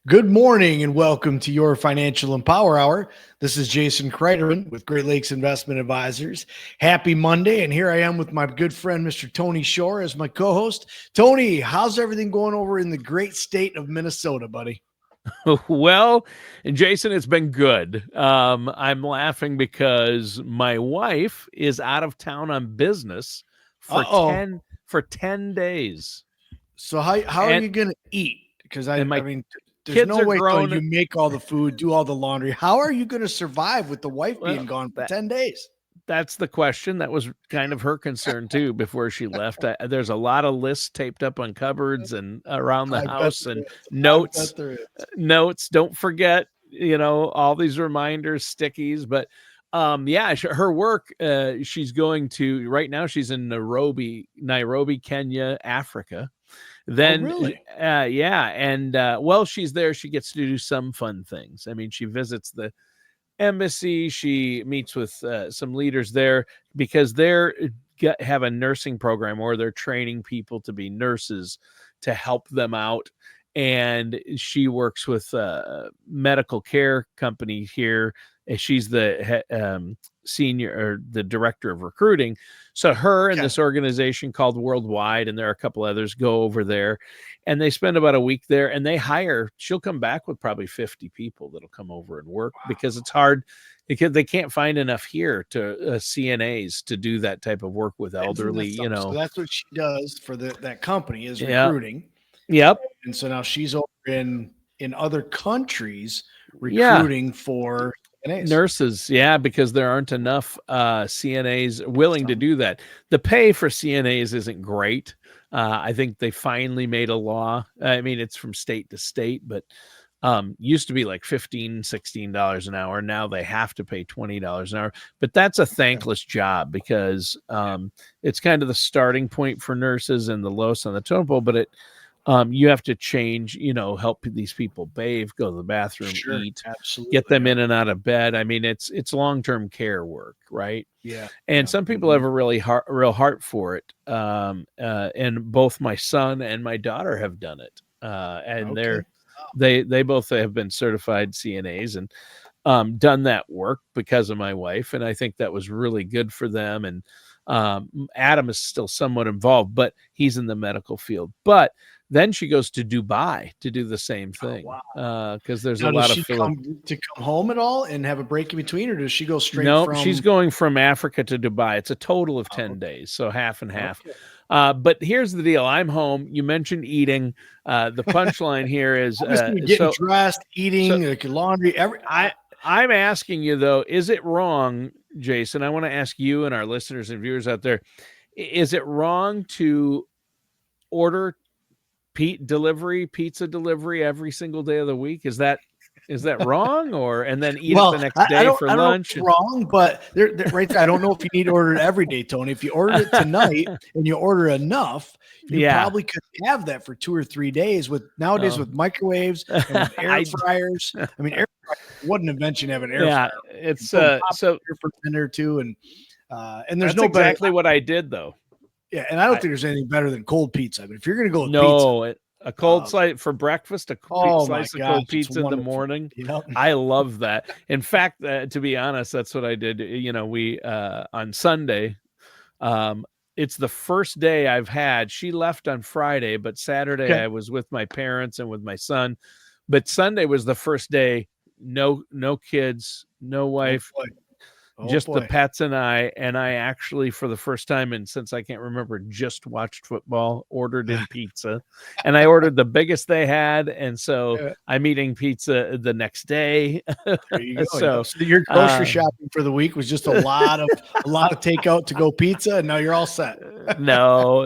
Good morning and welcome to your Financial Empower Hour. This is Jason Cryderman with Great Lakes Investment Advisors. Happy Monday, and here I am with my good friend, Mr. Tony Shore, as my co-host. Tony, how's everything going over in the great state of Minnesota, buddy? Well, Jason, it's been good. I'm laughing because my wife is out of town on business for Uh-oh. 10 days. So how are And you going to eat? Because and my there's kids no are way, Tony, grown. you make all the food, do all the laundry. How are you going to survive with the wife being Well, gone for that 10 days? that's the question. That was kind of her concern too before she left. There's a lot of lists taped up on cupboards and around the I bet house there and is. I notes. bet there is. Notes. Don't forget, all these reminders, stickies. But yeah, her work. She's going to right now. She's in Nairobi, Kenya, Africa. Oh, Then, really? yeah, and while she's there, she gets to do some fun things. I mean, she visits the embassy. She meets with some leaders there because have a nursing program or they're training people to be nurses to help them out. And she works with a medical care company here. And she's the senior or the director of recruiting. So her and Okay. this organization called Worldwide, and there are a couple others, go over there and they spend about a week there and she'll come back with probably 50 people that'll come over and work because it's hard because they can't find enough here to CNAs to do that type of work with elderly, So that's what she does for that company is Yeah. recruiting. Yep. And so now she's over in other countries Yeah. recruiting for CNAs. Nurses. Yeah. Because there aren't enough CNAs willing to do that. The pay for CNAs isn't great. I think they finally made a law. I mean, it's from state to state, but used to be like $15-16 an hour. Now they have to pay $20 an hour, but that's a thankless job because it's kind of the starting point for nurses and the lowest on the totem pole, but you have to change, help these people bathe, go to the bathroom, Sure, eat, absolutely. get them in and out of bed. I mean, it's long-term care work, right? Yeah. And some people have a real heart for it. And both my son and my daughter have done it. And Okay. they both have been certified CNAs and done that work because of my wife. And I think that was really good for them. And Adam is still somewhat involved, but he's in the medical field. But then she goes to Dubai to do the same thing. Wow. Because there's Now, a lot does of she come home at all and have a break in between, or does she go straight No, from? she's going from Africa to Dubai. It's a total of 10 days, so half and half. Okay. But here's the deal. I'm home. You mentioned eating. The punchline here is Getting dressed, eating, like laundry, I'm asking you, though, is it wrong, Jason? I want to ask you and our listeners and viewers out there, is it wrong to order pizza delivery every single day of the week? Is that wrong, and then eat it the next day for lunch? I don't know if it's wrong, but right there, I don't know if you need to order it every day, Tony. If you ordered it tonight and you order enough, you probably could have that for 2 or 3 days. With nowadays with microwaves and with air fryers. I mean, air fryer, what an invention having an air fryer. It's so for a minute or two, and there's that's exactly what I did though. Yeah, and I don't think there's anything better than cold pizza. I mean, if you're going to go with pizza, a cold slice for breakfast, slice of cold pizza in the morning. Yep. I love that. In fact, to be honest, that's what I did. We on Sunday, it's the first day I've had. She left on Friday, but Saturday I was with my parents and with my son. But Sunday was the first day. No kids, no wife. Just the pets and I actually, for the first time and since I can't remember, just watched football, ordered in pizza, and I ordered the biggest they had. And so I'm eating pizza the next day. There you go. So your grocery shopping for the week was just a lot of takeout to go pizza, and now you're all set. No,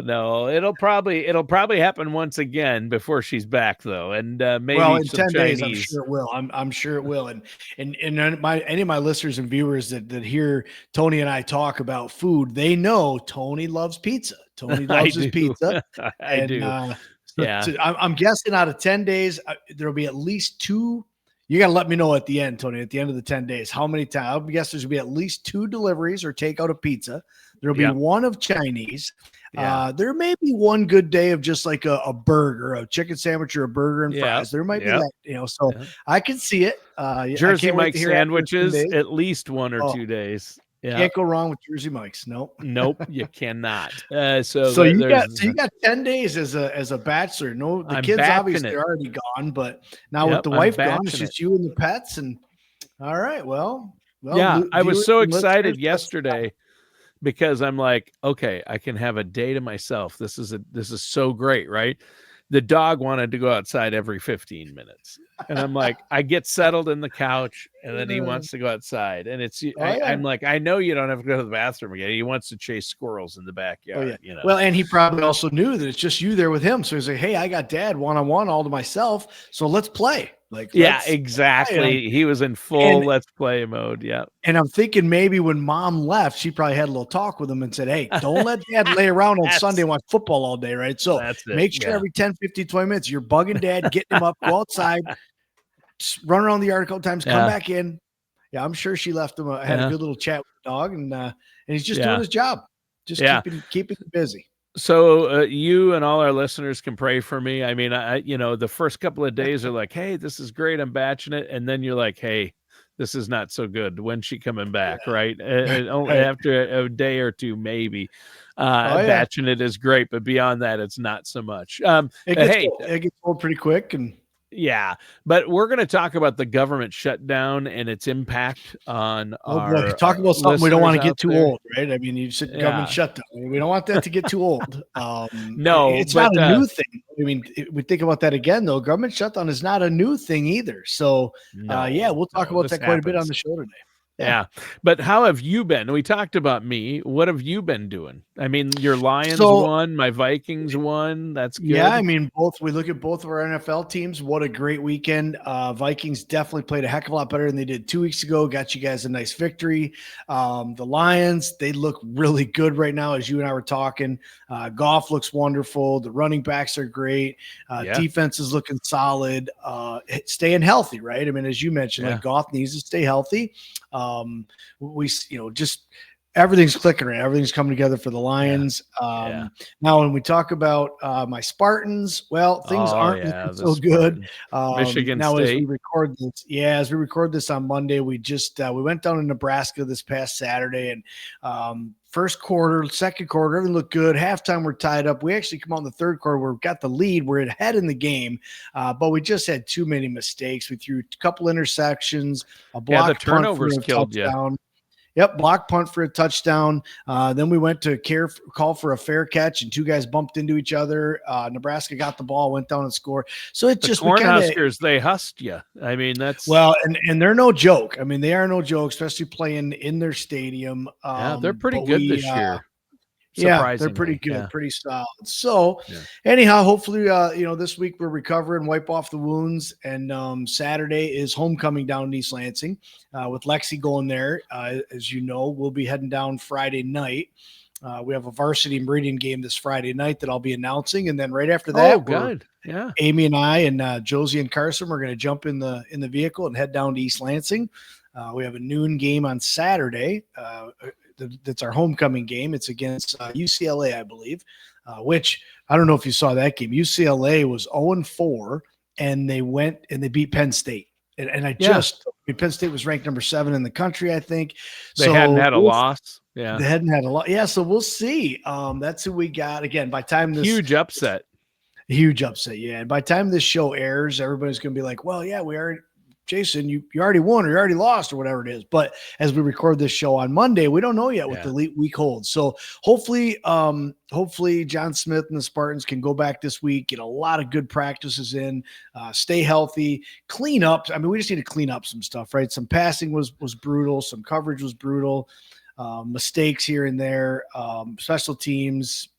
it'll probably happen once again before she's back though, and maybe in some 10 Chinese. days, I'm sure it will. I'm sure it will. And any of my listeners and viewers that hear Tony and I talk about food, they know Tony loves pizza. Tony loves his pizza. I do. Yeah. So I'm guessing out of 10 days, there'll be at least 2. You got to let me know at the end, Tony, at the end of the 10 days, how many times. I guess there's going to be at least 2 deliveries or takeout of pizza. There'll be one of Chinese. Yeah. There may be one good day of just like a burger, a chicken sandwich or a burger and fries. There might be that, so I can see it. I Jersey can't wait Mike to hear after 10 sandwiches days. at least 1 or Oh, 2 days. Yeah. can't go wrong with Jersey Mike's. Nope. Nope, you cannot. So you got There's 10 days as a bachelor. No, the I'm kids batching obviously it. are already gone, but now with Yep, the I'm wife gone, it's batching it. just you and the pets. And all right, well, Yeah, I was viewers so and listeners, excited yesterday because I'm like, okay, I can have a day to myself. This is so great, right? The dog wanted to go outside every 15 minutes. And I'm like, I get settled in the couch and then he wants to go outside. And I'm like, I know you don't have to go to the bathroom again. He wants to chase squirrels in the backyard, Well, and he probably also knew that it's just you there with him. So he's like, hey, I got dad one-on-one all to myself. So let's play. Yeah, exactly. He was in full let's play mode. Yeah. And I'm thinking maybe when mom left, she probably had a little talk with him and said, hey, don't let dad lay around on Sunday and watch football all day, right? So make sure every 10, 15, 20 minutes, you're bugging dad, getting him up, go outside, run around the yard a couple times, come back in. Yeah, I'm sure she left him. Had a good little chat with the dog, and he's just doing his job, just keeping busy. So you and all our listeners can pray for me. I mean, the first couple of days are like, hey, this is great, I'm batching it, and then you're like, hey, this is not so good. When's she coming back, right? After a day or two, maybe. Batching it is great, but beyond that, it's not so much. It gets old pretty quick, and yeah, but we're going to talk about the government shutdown and its impact on our talk about something we don't want to get too old, right? I mean, you said government shutdown. We don't want that to get too old. No, it's not a new thing. I mean, we think about that again, though. Government shutdown is not a new thing either. So, we'll talk about that quite a bit on the show today. Yeah. But how have you been? We talked about me. What have you been doing? I mean, your Lions won, my Vikings won. That's good. Yeah, I mean, we look at both of our NFL teams. What a great weekend. Vikings definitely played a heck of a lot better than they did 2 weeks ago. Got you guys a nice victory. The Lions, they look really good right now, as you and I were talking. Goff looks wonderful. The running backs are great. Defense is looking solid. Staying healthy, right? I mean, as you mentioned, like Goff needs to stay healthy. Just everything's clicking right. Everything's coming together for the Lions. Now, when we talk about my Spartans, well, things aren't looking so good. Michigan now, State. as we record this on Monday, we just we went down to Nebraska this past Saturday, and first quarter, second quarter, everything looked good. Halftime, we're tied up. We actually come out in the third quarter where we got the lead. We're ahead in the game, but we just had too many mistakes. We threw a couple interceptions, a block the turnovers punt for a killed touchdown. you. Yep, block punt for a touchdown. Then we went to call for a fair catch, and two guys bumped into each other. Nebraska got the ball, went down and scored. So it's just Cornhuskers, they husked you. I mean, that's and they're no joke. I mean, they are no joke, especially playing in their stadium. They're pretty good this year. Yeah, they're pretty good, pretty solid. So anyhow, hopefully, this week we're recover and wipe off the wounds. And Saturday is homecoming down in East Lansing with Lexi going there. As you know, we'll be heading down Friday night. We have a varsity Meridian game this Friday night that I'll be announcing. And then right after that, Amy and I and Josie and Carson, we're going to jump in the vehicle and head down to East Lansing. We have a noon game on Saturday. That's our homecoming game. It's against UCLA, I believe, which I don't know if you saw that game. UCLA was 0-4, and they went and they beat Penn State. And Penn State was ranked number 7 in the country, I think. They hadn't had a loss. Yeah. They hadn't had a lot. Yeah, so we'll see. That's who we got. Again, by time this huge upset. Yeah. And by the time this show airs, everybody's going to be like, well, yeah, we already – Jason, you already won or you already lost or whatever it is. But as we record this show on Monday, we don't know yet what the week holds. So hopefully John Smith and the Spartans can go back this week, get a lot of good practices in, stay healthy, clean up. I mean, we just need to clean up some stuff, right? Some passing was brutal. Some coverage was brutal. Mistakes here and there, special teams,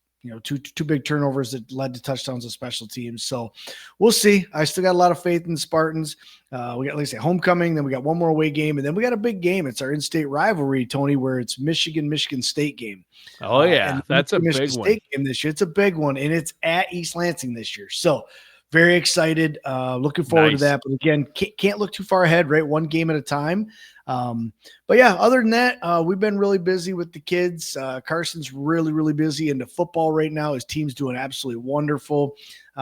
two big turnovers that led to touchdowns of special teams. So we'll see. I still got a lot of faith in the Spartans. We got, like I say, homecoming. Then we got one more away game, and then we got a big game. It's our in-state rivalry, Tony, where it's Michigan State game. Oh yeah, that's a big one. State game this year. It's a big one, and it's at East Lansing this year. So very excited. Looking forward to that. But again, can't look too far ahead, right? One game at a time. But yeah, other than that, we've been really busy with the kids. Carson's really, really busy into football right now. His team's doing absolutely wonderful.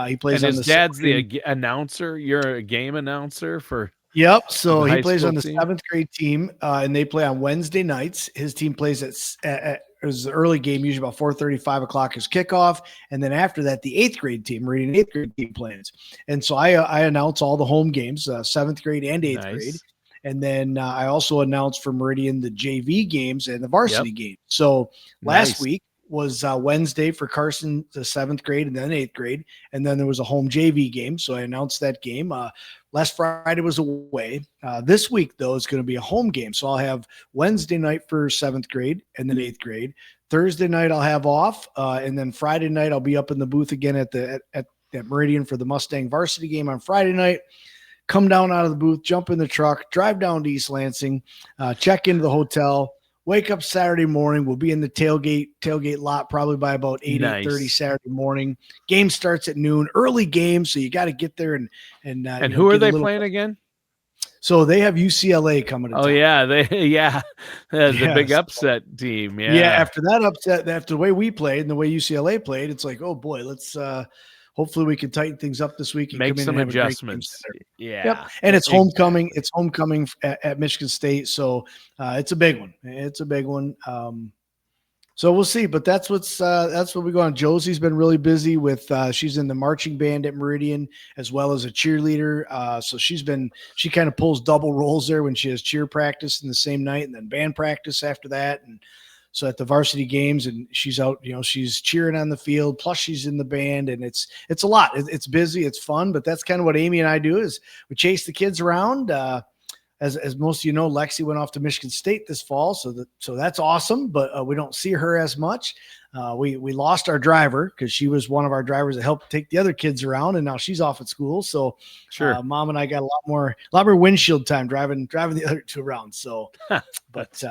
He plays and on his dad's the announcer. You're a game announcer for. Yep. So he plays on the team? 7th grade team, and they play on Wednesday nights. His team plays at it was the early game, usually about 4:30, 5 o'clock is kickoff. And then after that, the 8th grade team, Meridian 8th grade team plays. And so I announce all the home games, 7th grade and 8th grade. And then I also announced for Meridian the JV games and the varsity games. So last week was Wednesday for Carson, the 7th grade and then 8th grade. And then there was a home JV game. So I announced that game. Last Friday was away. This week, though, is going to be a home game. So I'll have Wednesday night for 7th grade and then 8th grade. Thursday night I'll have off. And then Friday night I'll be up in the booth again at Meridian for the Mustang varsity game on Friday night. Come down out of the booth, jump in the truck, drive down to East Lansing, check into the hotel, wake up Saturday morning. We'll be in the tailgate lot probably by about 8:30 Saturday morning. Game starts at noon, early game, so you got to get there and who are they playing again? So they have UCLA coming to town. Yeah, the big upset team. Yeah. After that upset, after the way we played and the way UCLA played, it's like, oh boy, let's hopefully we can tighten things up this week and make come in some and have adjustments. Yeah. Yep. And it's homecoming. It's homecoming at Michigan State. So it's a big one. It's a big one. So we'll see, but that's what we go on. Josie's been really busy with, she's in the marching band at Meridian as well as a cheerleader. So she kind of pulls double roles there when she has cheer practice in the same night and then band practice after that. And so at the varsity games, and she's out, she's cheering on the field, plus she's in the band, and it's a lot. It's busy, it's fun, but that's kind of what Amy and I do is we chase the kids around. As most of you know, Lexi went off to Michigan State this fall, so that's awesome, but we don't see her as much. We lost our driver because she was one of our drivers that helped take the other kids around, and now she's off at school. So Mom and I got a lot more windshield time driving the other two around. So, but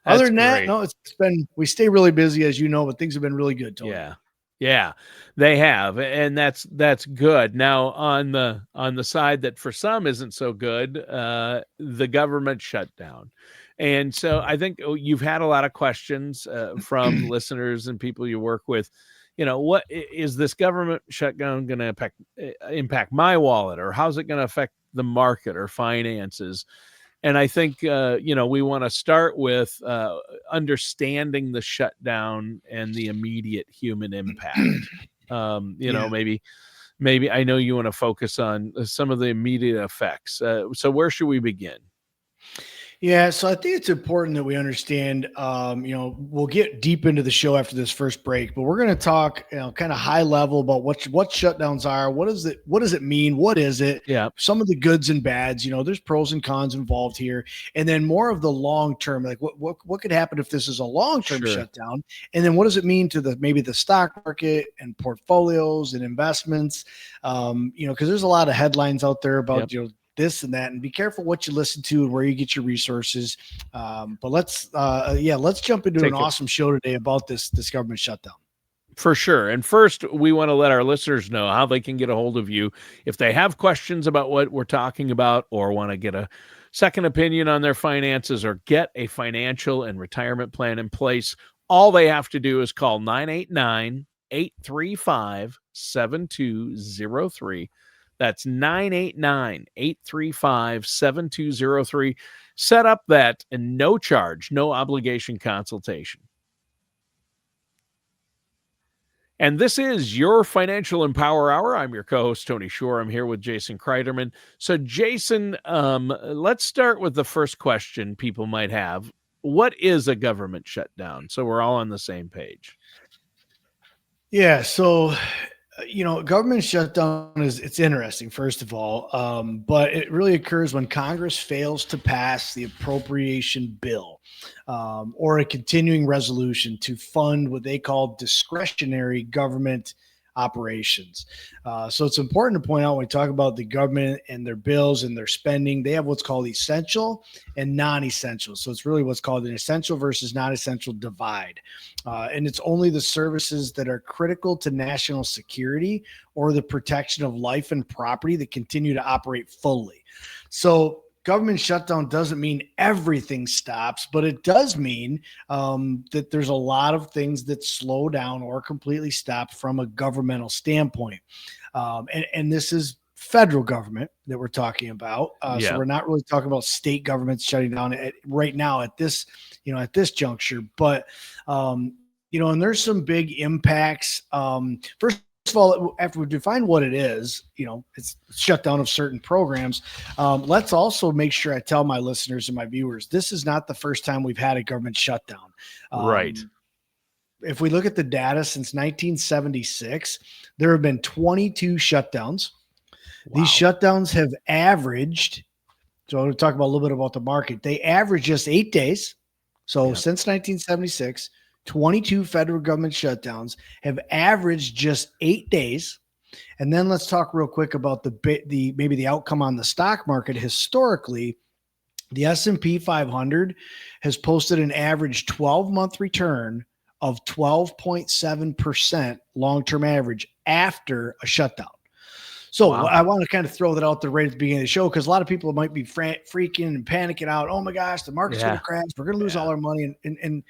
other than that, no, it's been, we stay really busy, as you know, but things have been really good, Tony. Yeah, they have, and that's good. Now on the side that for some isn't so good, the government shutdown. And so I think you've had a lot of questions from listeners and people you work with. What is this government shutdown going to impact my wallet, or how's it going to affect the market or finances? And I think, we want to start with understanding the shutdown and the immediate human impact. Maybe I know you want to focus on some of the immediate effects. So where should we begin? Yeah, so I think it's important that we understand, we'll get deep into the show after this first break, but we're going to talk, kind of high level about what shutdowns are. What does it mean? What is it? Yeah. Some of the goods and bads, there's pros and cons involved here. And then more of the long-term, like what could happen if this is a long-term shutdown? And then what does it mean to maybe the stock market and portfolios and investments? Because there's a lot of headlines out there about, this and that, and be careful what you listen to and where you get your resources. But let's jump into an awesome show today about this government shutdown. For sure. And first, we want to let our listeners know how they can get a hold of you if they have questions about what we're talking about, or want to get a second opinion on their finances, or get a financial and retirement plan in place. All they have to do is call 989-835-7203. That's 989-835-7203. Set up that and no charge, no obligation consultation. And this is your Financial Empower Hour. I'm your co-host, Tony Shore. I'm here with Jason Cryderman. So, Jason, let's start with the first question people might have. What is a government shutdown? So we're all on the same page. Yeah, so government shutdown it's interesting, first of all, but it really occurs when Congress fails to pass the appropriation bill or a continuing resolution to fund what they call discretionary government operations. So it's important to point out when we talk about the government and their bills and their spending, they have what's called essential and non-essential. So it's really what's called an essential versus non-essential divide. And it's only the services that are critical to national security or the protection of life and property that continue to operate fully. So government shutdown doesn't mean everything stops, but it does mean that there's a lot of things that slow down or completely stop from a governmental standpoint. And this is federal government that we're talking about. So we're not really talking about state governments shutting down right now at this juncture. But, and there's some big impacts. First of all, after we define what it is, it's shutdown of certain programs. Let's also make sure I tell my listeners and my viewers, this is not the first time we've had a government shutdown. Right. If we look at the data since 1976, there have been 22 shutdowns. Wow. These shutdowns have averaged, so I'll talk about a little bit about the market. They average just 8 days. So since 1976, 22 federal government shutdowns have averaged just 8 days. And then let's talk real quick about maybe the outcome on the stock market. Historically, the S&P 500 has posted an average 12-month return of 12.7% long-term average after a shutdown. So I want to kind of throw that out there right at the beginning of the show, because a lot of people might be freaking and panicking out. Oh my gosh, the market's going to crash. We're going to lose all our money. And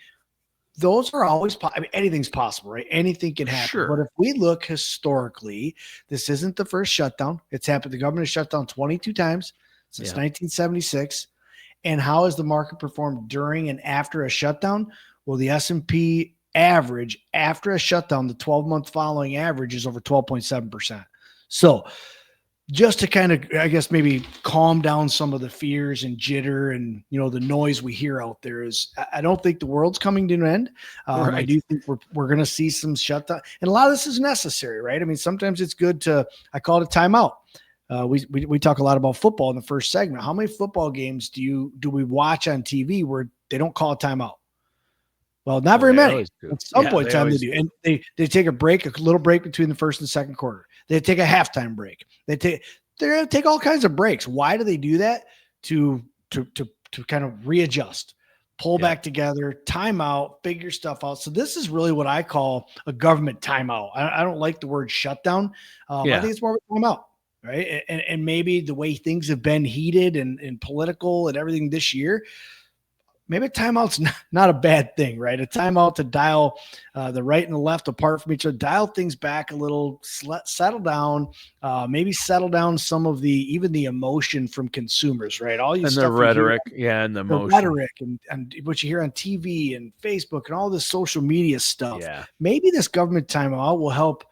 those are always anything's possible, right? Anything can happen. Sure. But if we look historically, this isn't the first shutdown. It's happened. The government has shut down 22 times since 1976. And how has the market performed during and after a shutdown? Well, the S&P average after a shutdown, the 12-month following average is over 12.7%. So just to kind of, I guess, maybe calm down some of the fears and jitter and, the noise we hear out there, is I don't think the world's coming to an end. Right. I do think we're going to see some shutdown, and a lot of this is necessary, right? I mean, sometimes it's good I call it a timeout. We talk a lot about football in the first segment. How many football games do we watch on TV where they don't call a timeoap? Well, not very many. At some point in time they do. And they take a break, a little break between the first and second quarter. They take a halftime break. They're going to take all kinds of breaks. Why do they do that? To kind of readjust, pull back together, time out, figure stuff out. So this is really what I call a government timeout. I don't like the word shutdown. I think it's more of a timeout, right? And maybe the way things have been heated and political and everything this year, maybe a timeout's not a bad thing, right? A timeout to dial the right and the left apart from each other, dial things back a little, settle down, maybe settle down some of even the emotion from consumers, right? All and the rhetoric, and the emotion. Rhetoric and what you hear on TV and Facebook and all this social media stuff. Yeah. Maybe this government timeout will help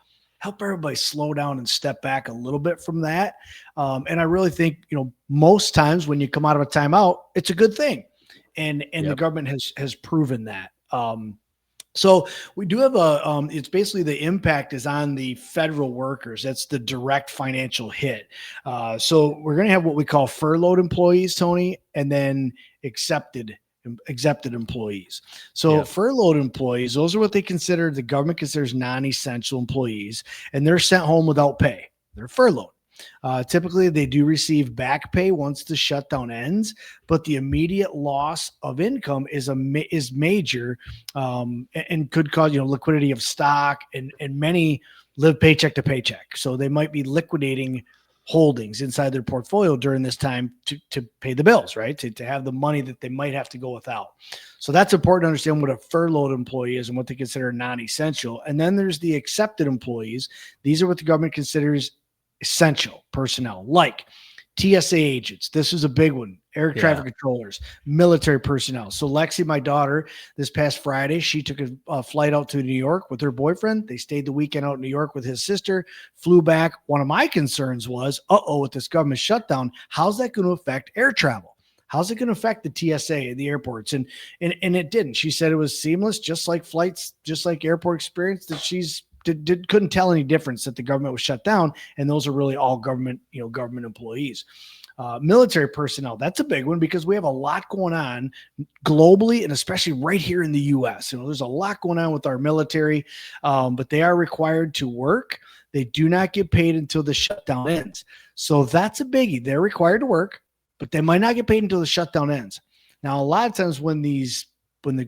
everybody slow down and step back a little bit from that. And I really think, most times when you come out of a timeout, it's a good thing. And the government has proven that. So we do have it's basically the impact is on the federal workers. That's the direct financial hit. So we're going to have what we call furloughed employees, Tony, and then accepted employees. So furloughed employees, those are what the government considers non-essential employees, and they're sent home without pay. They're furloughed. Typically, they do receive back pay once the shutdown ends, but the immediate loss of income is major and could cause liquidity of stock, and many live paycheck to paycheck. So they might be liquidating holdings inside their portfolio during this time to pay the bills, right? To have the money that they might have to go without. So that's important to understand what a furloughed employee is and what they consider non-essential. And then there's the accepted employees. These are what the government considers essential personnel, like TSA agents. This is a big one. Air traffic controllers, military personnel. So Lexi, my daughter, this past Friday, she took a flight out to New York with her boyfriend. They stayed the weekend out in New York with his sister, flew back. One of my concerns was, with this government shutdown, how's that going to affect air travel? How's it going to affect the TSA and the airports? And it didn't. She said it was seamless, just like flights, just like airport experience, that she's couldn't tell any difference that the government was shut down. And those are really all government employees. Military personnel, that's a big one because we have a lot going on globally and especially right here in the U.S. There's a lot going on with our military, but they are required to work. They do not get paid until the shutdown ends. So that's a biggie. They're required to work, but they might not get paid until the shutdown ends. Now, a lot of times when the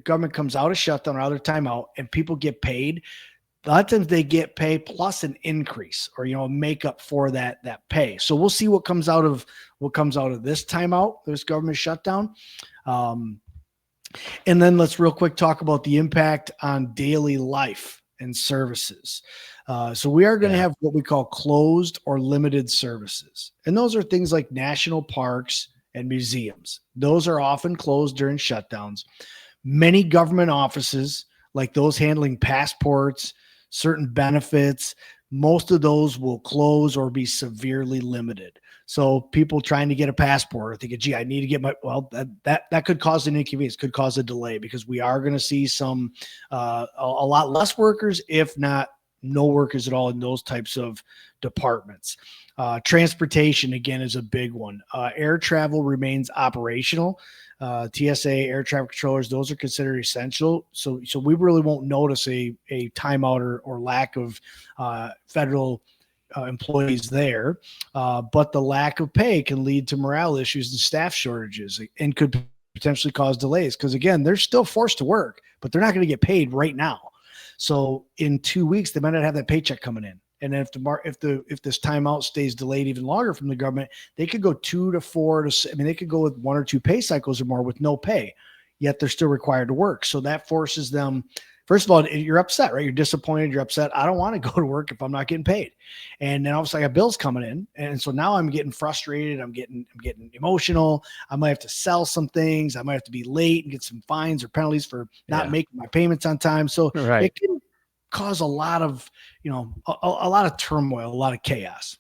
government comes out of shutdown or out of timeout and people get paid, a lot of times they get paid plus an increase or, make up for that pay. So we'll see what comes out of this timeout, this government shutdown. And then let's real quick talk about the impact on daily life and services. So we are going to have what we call closed or limited services. And those are things like national parks and museums. Those are often closed during shutdowns. Many government offices, like those handling passports, certain benefits, most of those will close or be severely limited. So people trying to get a passport are thinking, gee, I need to get that could cause an inconvenience, could cause a delay because we are going to see some, a lot less workers, if not no workers at all in those types of departments. Transportation, again, is a big one. Air travel remains operational. TSA, air traffic controllers, those are considered essential. So we really won't notice a timeout or lack of federal employees there. But the lack of pay can lead to morale issues and staff shortages and could potentially cause delays because, again, they're still forced to work, but they're not going to get paid right now. So in 2 weeks, they might not have that paycheck coming in. And then if this timeout stays delayed even longer from the government, they could go 2 to 4 to, they could go with 1 or 2 pay cycles or more with no pay, yet they're still required to work. So that forces them. First of all, you're upset, right? You're disappointed. You're upset. I don't want to go to work if I'm not getting paid. And then obviously I got bills coming in. And so now I'm getting frustrated. I'm getting emotional. I might have to sell some things. I might have to be late and get some fines or penalties for not making my payments on time. So it can cause a lot of, a lot of turmoil, a lot of chaos.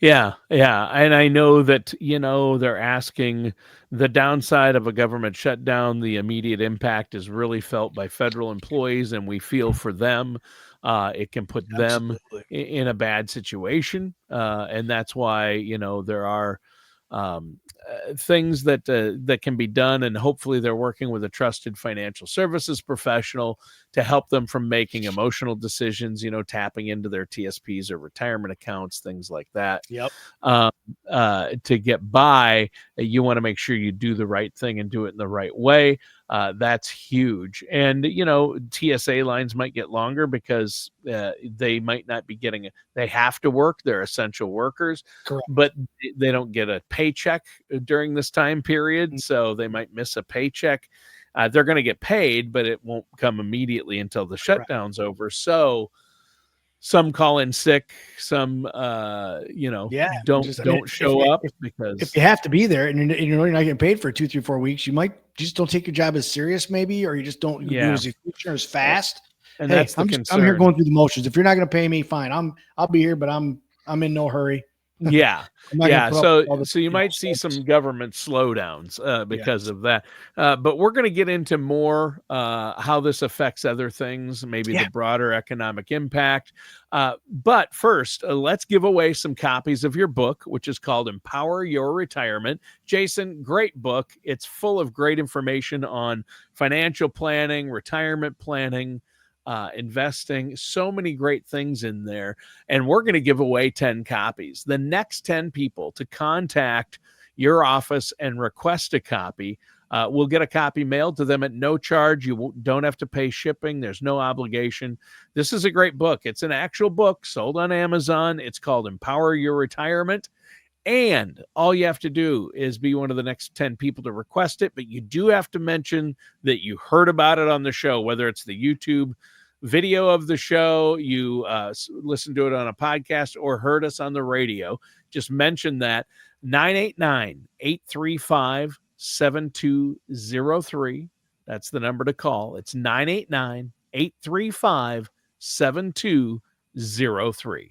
Yeah. And I know that, they're asking the downside of a government shutdown. The immediate impact is really felt by federal employees, and we feel for them. It can put them in a bad situation. And that's why, there are things that can be done, and hopefully they're working with a trusted financial services professional to help them from making emotional decisions, tapping into their TSPs or retirement accounts, things like that. Yep. To get by, you want to make sure you do the right thing and do it in the right way. That's huge. And, TSA lines might get longer because they might not be getting they have to work. They're essential workers. Correct. But they don't get a paycheck during this time period. Mm-hmm. So they might miss a paycheck. They're going to get paid, but it won't come immediately until the shutdown's over. So some call in sick, some, don't show up because if you have to be there and you're not getting paid for 2, 3, 4 weeks, you might just don't take your job as serious maybe, or you just don't do as efficient or as fast. And that's the concern. I'm here going through the motions. If you're not going to pay me, fine. I'll be here, but I'm in no hurry. Yeah. So you might see some government slowdowns because of that. But we're going to get into more how this affects other things, maybe the broader economic impact. But first, let's give away some copies of your book, which is called Empower Your Retirement. Jason, great book. It's full of great information on financial planning, retirement planning, investing, so many great things in there. And we're going to give away 10 copies. The next 10 people to contact your office and request a copy will get a copy mailed to them at no charge. You don't have to pay shipping. There's no obligation. This is a great book. It's an actual book sold on Amazon. It's called Empower Your Retirement. And all you have to do is be one of the next 10 people to request it. But you do have to mention that you heard about it on the show, whether it's the YouTube video of the show, you listen to it on a podcast, or heard us on the radio. Just mention that. 989-835-7203. That's the number to call. It's 989-835-7203.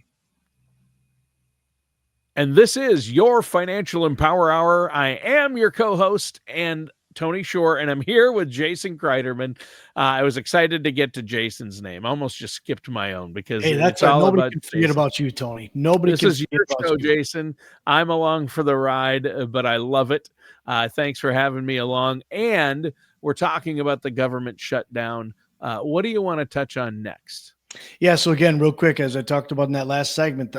And this is your Financial Empower Hour. I am your co-host and Tony Shore, and I'm here with Jason Cryderman. I was excited to get to Jason's name. I almost just skipped my own because Hey, that's it's all nobody about can forget Jason. about you, Tony. Nobody This can is forget your about show, you. Jason. I'm along for the ride, but I love it. Thanks for having me along. And we're talking about the government shutdown. What do you want to touch on next? Yeah. So again, real quick, as I talked about in that last segment,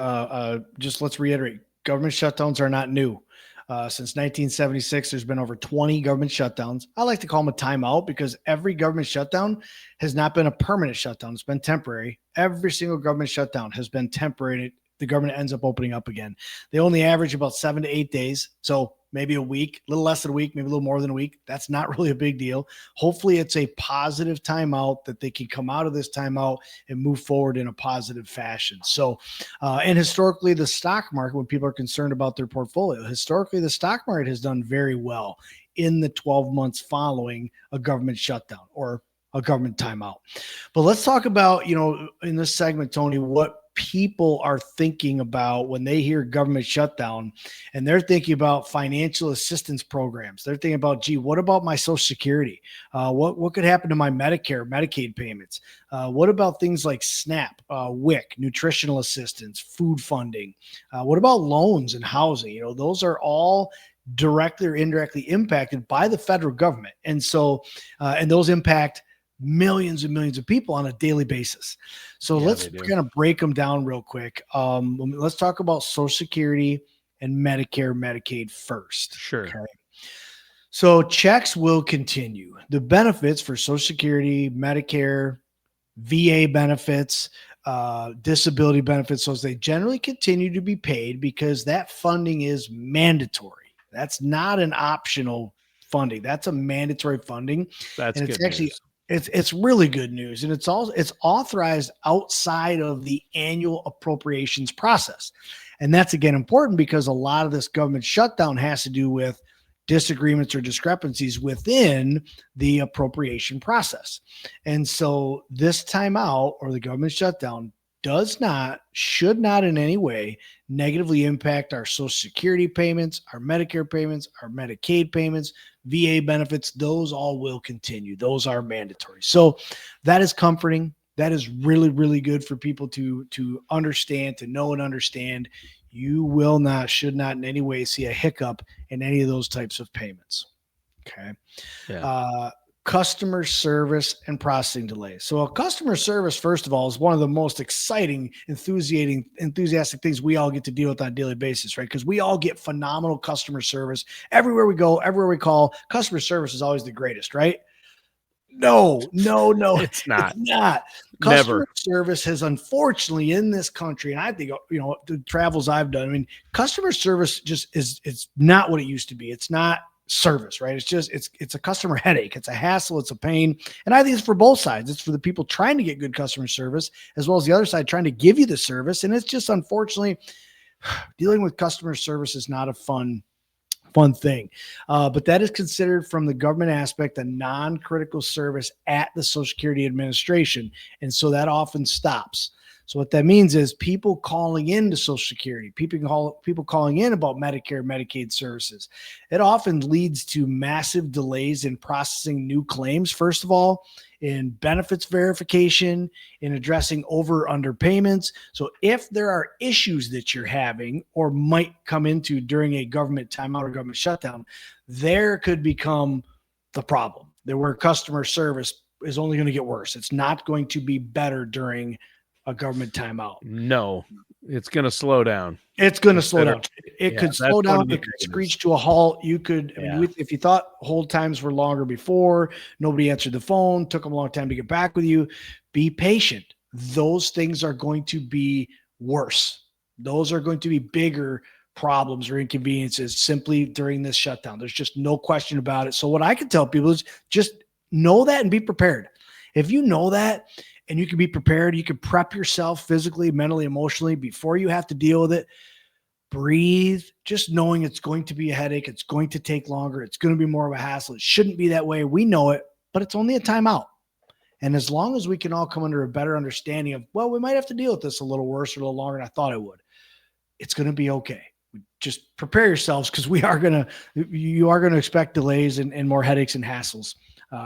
just let's reiterate: government shutdowns are not new. Since 1976, there's been over 20 government shutdowns. I like to call them a timeout because every government shutdown has not been a permanent shutdown. It's been temporary. Every single government shutdown has been temporary. The government ends up opening up again. They only average about 7 to 8 days. So maybe a week, a little less than a week, maybe a little more than a week. That's not really a big deal. Hopefully it's a positive timeout that they can come out of this timeout and move forward in a positive fashion. So, and historically the stock market, when people are concerned about their portfolio, historically the stock market has done very well in the 12 months following a government shutdown or a government timeout. But let's talk about, in this segment, Tony, what people are thinking about when they hear government shutdown, and they're thinking about financial assistance programs. They're thinking about, gee, what about my Social Security? What could happen to my Medicare, Medicaid payments? What about things like SNAP, WIC, nutritional assistance, food funding? What about loans and housing? Those are all directly or indirectly impacted by the federal government. And so, and those impact millions and millions of people on a daily basis. So let's kind of break them down real quick. Let's talk about Social Security and Medicare, Medicaid first. Sure. Okay. So checks will continue. The benefits for Social Security, Medicare, VA benefits, disability benefits, those they generally continue to be paid because that funding is mandatory. That's not an optional funding. That's a mandatory funding. That's and it's good actually news. It's really good news, and it's authorized outside of the annual appropriations process. And that's again important because a lot of this government shutdown has to do with disagreements or discrepancies within the appropriation process. And so this timeout or the government shutdown should not in any way negatively impact our Social Security payments, our Medicare payments, our Medicaid payments, VA benefits. Those all will continue. Those are mandatory. So that is comforting. That is really, really good for people to understand, to know and understand. You should not in any way see a hiccup in any of those types of payments. Okay. Yeah. Customer service and processing delays. So a customer service, first of all, is one of the most exciting, enthusiastic things we all get to deal with on a daily basis, right? Because we all get phenomenal customer service everywhere we go, everywhere we call. Customer service is always the greatest, right? No, It's not. It's not. Customer service has unfortunately in this country, and I think, the travels I've done, I mean, customer service just it's not what it used to be. It's not service, right? It's a customer headache. It's a hassle. It's a pain. And I think it's for both sides. It's for the people trying to get good customer service, as well as the other side trying to give you the service. And it's just, unfortunately, dealing with customer service is not a fun thing. But that is considered from the government aspect a non-critical service at the Social Security Administration. And so that often stops. So what that means is people calling into Social Security, people calling in about Medicare, Medicaid services. It often leads to massive delays in processing new claims, first of all, in benefits verification, in addressing over/under payments. So if there are issues that you're having or might come into during a government timeout or government shutdown, there could become the problem. Where customer service is only going to get worse. It's not going to be better during a government timeout. No, it's going to slow down. It's going to slow down. It could slow down. It could screech to a halt. You could, if you thought hold times were longer before, nobody answered the phone, took them a long time to get back with you, be patient. Those things are going to be worse. Those are going to be bigger problems or inconveniences simply during this shutdown. There's just no question about it. So what I can tell people is just know that and be prepared. If you know that, and you can be prepared, you can prep yourself physically, mentally, emotionally before you have to deal with it. Breathe, just knowing it's going to be a headache. It's going to take longer. It's going to be more of a hassle. It shouldn't be that way. We know it, but it's only a timeout. And as long as we can all come under a better understanding of, well, we might have to deal with this a little worse or a little longer than I thought it would, it's going to be okay. We just prepare yourselves, because you are going to expect delays and more headaches and hassles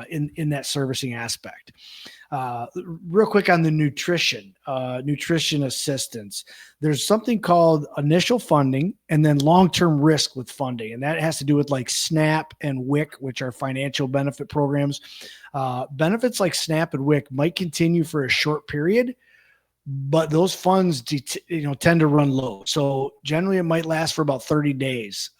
in that servicing aspect. Real quick on the nutrition assistance, there's something called initial funding and then long-term risk with funding. And that has to do with like SNAP and WIC, which are financial benefit programs. Benefits like SNAP and WIC might continue for a short period, but those funds, tend to run low. So generally it might last for about 30 days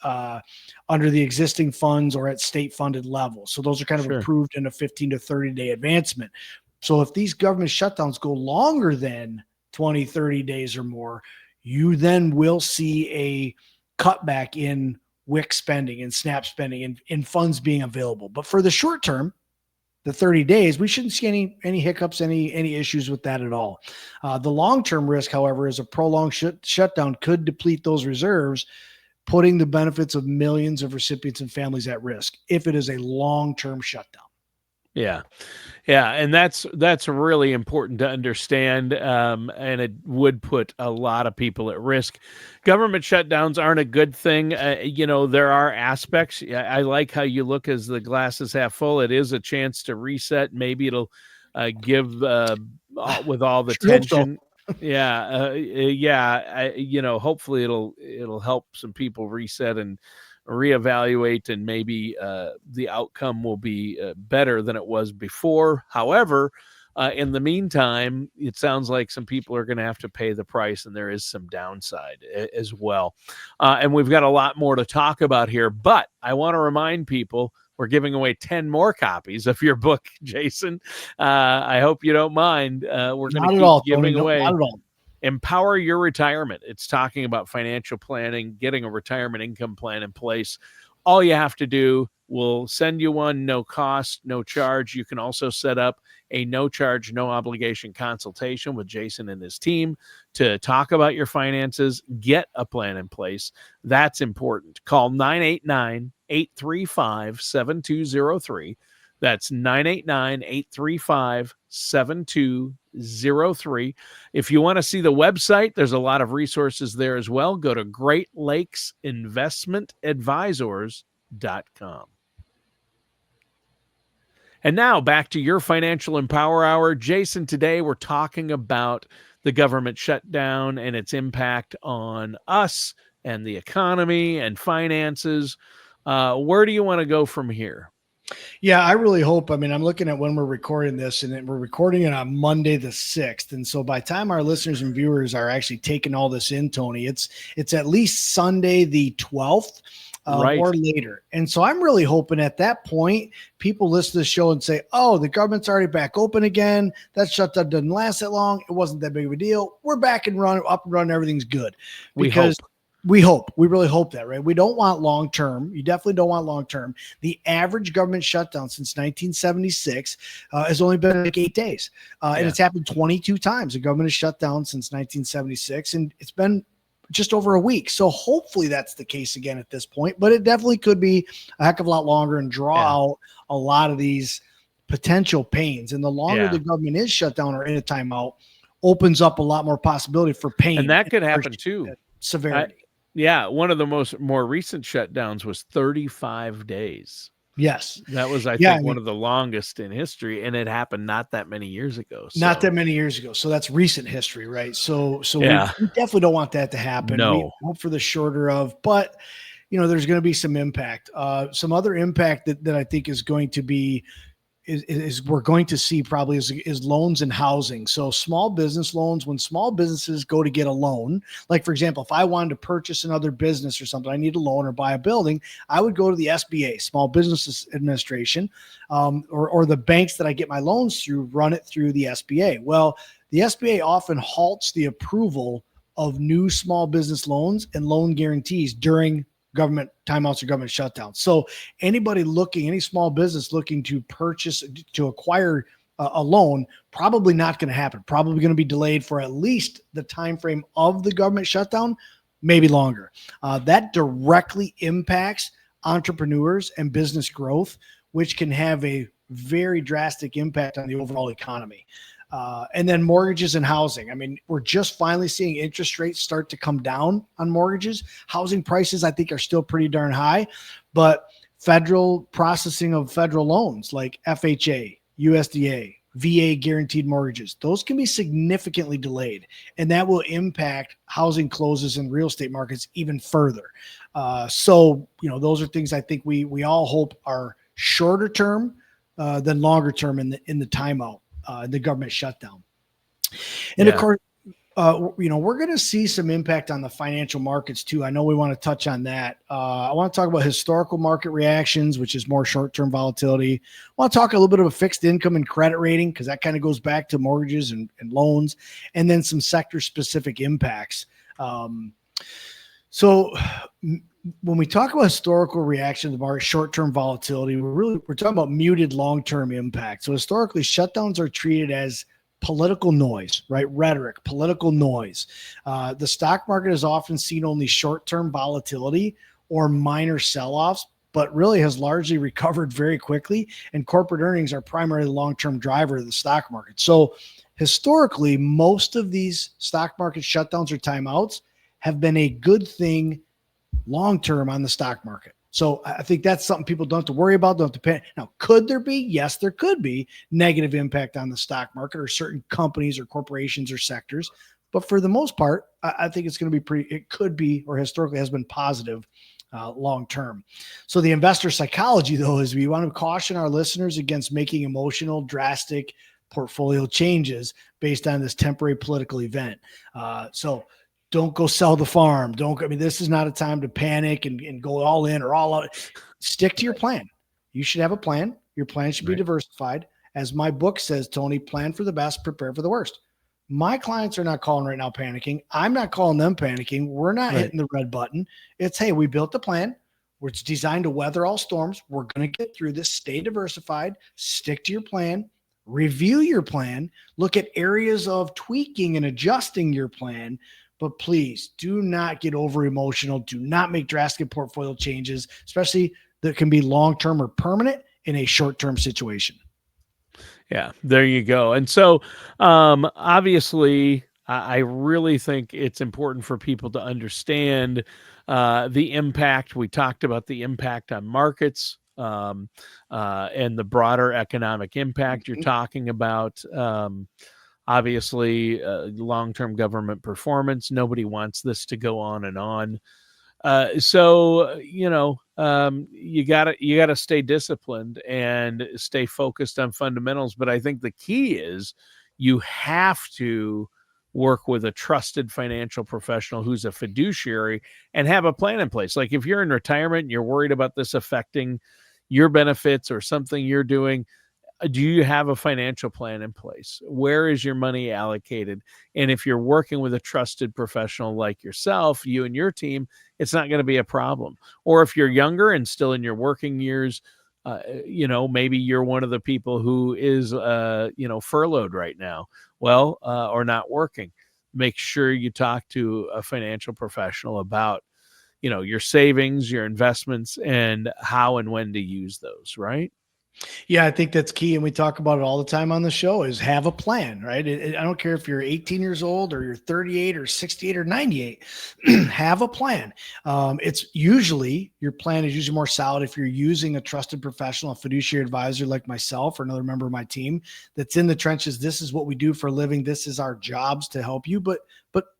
under the existing funds or at state funded level. So those are kind of approved in a 15 to 30 day advancement. So if these government shutdowns go longer than 20, 30 days or more, you then will see a cutback in WIC spending and SNAP spending and in funds being available. But for the short term, the 30 days, we shouldn't see any hiccups, any issues with that at all. The long-term risk, however, is a prolonged shutdown could deplete those reserves, putting the benefits of millions of recipients and families at risk if it is a long-term shutdown. Yeah. And that's really important to understand. And it would put a lot of people at risk. Government shutdowns aren't a good thing. There are aspects. I like how you look as the glass is half full. It is a chance to reset. Maybe it'll give with all the tension. Hopefully it'll help some people reset and reevaluate, and maybe the outcome will be better than it was before. However, in the meantime, it sounds like some people are going to have to pay the price, and there is some downside as well. And we've got a lot more to talk about here, but I want to remind people we're giving away 10 more copies of your book, Jason. I hope you don't mind. We're going to keep giving away. Not at all. Empower Your Retirement. It's talking about financial planning, getting a retirement income plan in place. All you have to do, we'll send you one, no cost, no charge. You can also set up a no charge, no obligation consultation with Jason and his team to talk about your finances, get a plan in place. That's important. Call 989-835-7203. That's 989-835-7203. If you want to see the website, there's a lot of resources there as well. Go to GreatLakesInvestmentAdvisors.com. And now back to your Financial Empower Hour. Jason, today we're talking about the government shutdown and its impact on us and the economy and finances. Where do you want to go from here? Yeah, I really hope. I'm looking at when we're recording this, and we're recording it on Monday the 6th. And so by the time our listeners and viewers are actually taking all this in, Tony, it's at least Sunday the 12th or later. And so I'm really hoping at that point, people listen to the show and say, oh, the government's already back open again. That shutdown didn't last that long. It wasn't that big of a deal. We're back and up and running. Everything's good. We really hope that, right? We don't want long-term. You definitely don't want long-term. The average government shutdown since 1976 has only been like 8 days. And it's happened 22 times. The government has shut down since 1976, and it's been just over a week. So hopefully that's the case again at this point, but it definitely could be a heck of a lot longer and draw out a lot of these potential pains. And the longer the government is shut down or in a timeout, opens up a lot more possibility for pain. And that could happen too. Severity. One of the more recent shutdowns was 35 days. Yes. That was, I think, one of the longest in history, and it happened not that many years ago. Not that many years ago. So that's recent history, right? So we definitely don't want that to happen. No. We hope for the shorter of, but there's going to be some impact. Some other impact that I think is going to be is we're going to see probably is loans and housing. So small business loans, when small businesses go to get a loan, like for example, if I wanted to purchase another business or something, I need a loan or buy a building, I would go to the SBA, Small Business Administration, or the banks that I get my loans through, run it through the SBA. Well, the SBA often halts the approval of new small business loans and loan guarantees during government timeouts or government shutdowns. So any small business looking to acquire a loan, probably not going to happen. Probably going to be delayed for at least the time frame of the government shutdown, maybe longer. That directly impacts entrepreneurs and business growth, which can have a very drastic impact on the overall economy. And then mortgages and housing. I mean, we're just finally seeing interest rates start to come down on mortgages. Housing prices, I think, are still pretty darn high, but federal processing of federal loans like FHA, USDA, VA guaranteed mortgages, those can be significantly delayed, and that will impact housing closes and real estate markets even further. So, those are things I think we all hope are shorter term than longer term in the timeout, the government shutdown. And of course, we're going to see some impact on the financial markets too. I know we want to touch on that. I want to talk about historical market reactions, which is more short-term volatility. I want to talk a little bit about fixed income and credit rating, because that kind of goes back to mortgages and loans, and then some sector-specific impacts. So when we talk about historical reactions to market short-term volatility, we're talking about muted long-term impact. So historically, shutdowns are treated as political noise, right? Rhetoric, political noise. The stock market has often seen only short-term volatility or minor sell-offs, but really has largely recovered very quickly. And corporate earnings are primarily the long-term driver of the stock market. So historically, most of these stock market shutdowns or timeouts have been a good thing long-term on the stock market. So I think that's something people don't have to worry about, don't have to pay. Now, could there be? Yes, there could be negative impact on the stock market or certain companies or corporations or sectors. But for the most part, I think it's going to be it could be, or historically has been positive long-term. So the investor psychology, though, is we want to caution our listeners against making emotional, drastic portfolio changes based on this temporary political event. So don't go sell the farm. This is not a time to panic and go all in or all out. Stick to your plan. You should have a plan. Your plan should be diversified. As my book says, Tony, plan for the best, prepare for the worst. My clients are not calling right now panicking. I'm not calling them panicking. We're not hitting the red button. It's, hey, we built the plan. It's designed to weather all storms. We're going to get through this. Stay diversified. Stick to your plan. Review your plan. Look at areas of tweaking and adjusting your plan. But please do not get over emotional. Do not make drastic portfolio changes, especially that can be long-term or permanent in a short-term situation. Yeah, there you go. And so obviously, I really think it's important for people to understand the impact. We talked about the impact on markets and the broader economic impact you're talking about. Obviously, long-term government performance. Nobody wants this to go on and on. So you gotta stay disciplined and stay focused on fundamentals. But I think the key is you have to work with a trusted financial professional who's a fiduciary and have a plan in place. Like if you're in retirement and you're worried about this affecting your benefits or something you're doing, do you have a financial plan in place? Where is your money allocated? And if you're working with a trusted professional like yourself, you and your team, it's not going to be a problem. Or if you're younger and still in your working years, maybe you're one of the people who is, furloughed right now, or not working. Make sure you talk to a financial professional about, your savings, your investments, and how and when to use those, right? Yeah, I think that's key. And we talk about it all the time on the show is have a plan, right? I don't care if you're 18 years old or you're 38 or 68 or 98, have a plan. It's usually your plan is usually more solid if you're using a trusted professional, a fiduciary advisor like myself or another member of my team that's in the trenches. This is what we do for a living. This is our jobs to help you. But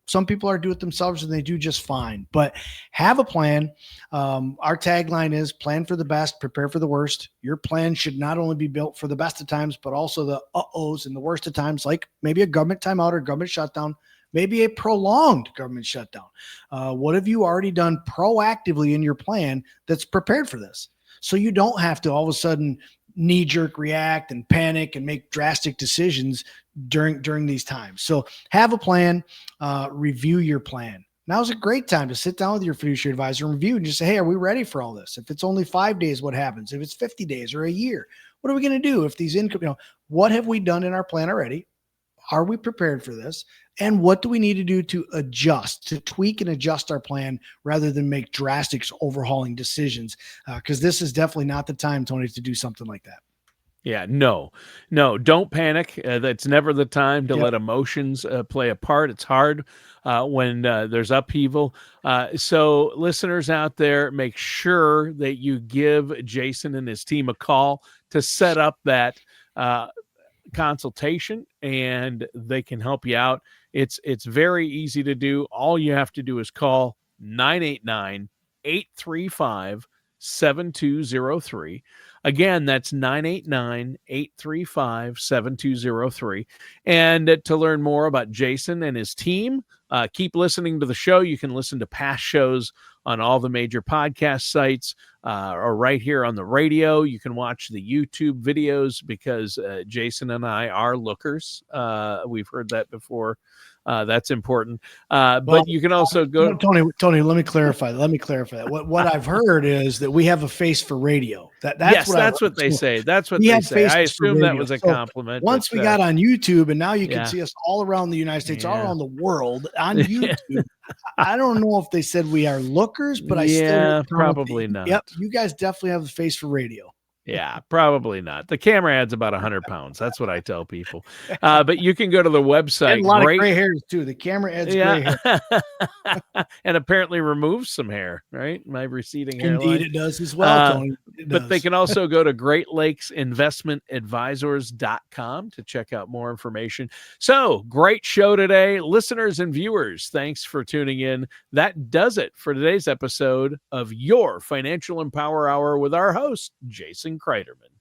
some people are do it themselves and they do just fine. But have a plan. Our tagline is plan for the best, prepare for the worst. Your plan should not only be built for the best of times, but also the uh-ohs and the worst of times, like maybe a government timeout or government shutdown, maybe a prolonged government shutdown. What have you already done proactively in your plan that's prepared for this? So you don't have to all of a sudden knee-jerk react and panic and make drastic decisions during these times. So have a plan, review your plan. Now's a great time to sit down with your fiduciary advisor and review and just say, hey, are we ready for all this? If it's only 5 days, what happens? If it's 50 days or a year, what are we going to do? If these income, what have we done in our plan already? Are we prepared for this? And what do we need to do to adjust, to tweak and adjust our plan rather than make drastic overhauling decisions? Because this is definitely not the time, Tony, to do something like that. Yeah, no, don't panic. That's never the time to Yep. let emotions play a part. It's hard when there's upheaval. So, listeners out there, make sure that you give Jason and his team a call to set up that consultation, and they can help you out. It's very easy to do. All you have to do is call 989-835-7203. Again, that's 989-835-7203. And to learn more about Jason and his team, keep listening to the show. You can listen to past shows on all the major podcast sites or right here on the radio. You can watch the YouTube videos because Jason and I are lookers. We've heard that before. That's important. But you can also go. Tony, let me clarify that. What I've heard is that we have a face for radio. That's what they say. That's what they say. I assume that was a compliment. Once we got on YouTube, and now you can see us all around the United States, all around the world on YouTube. I don't know if they said we are lookers, but I still probably not. Yep, you guys definitely have the face for radio. Yeah, probably not. The camera adds about 100 pounds. That's what I tell people. But you can go to the website. And a lot of gray hairs too. The camera adds gray hair. And apparently removes some hair, right? My receding hairline. Indeed, it does as well, Tony. But they can also go to GreatLakesInvestmentAdvisors.com to check out more information. So, great show today. Listeners and viewers, thanks for tuning in. That does it for today's episode of your Financial Empower Hour with our host, Jason Cryderman.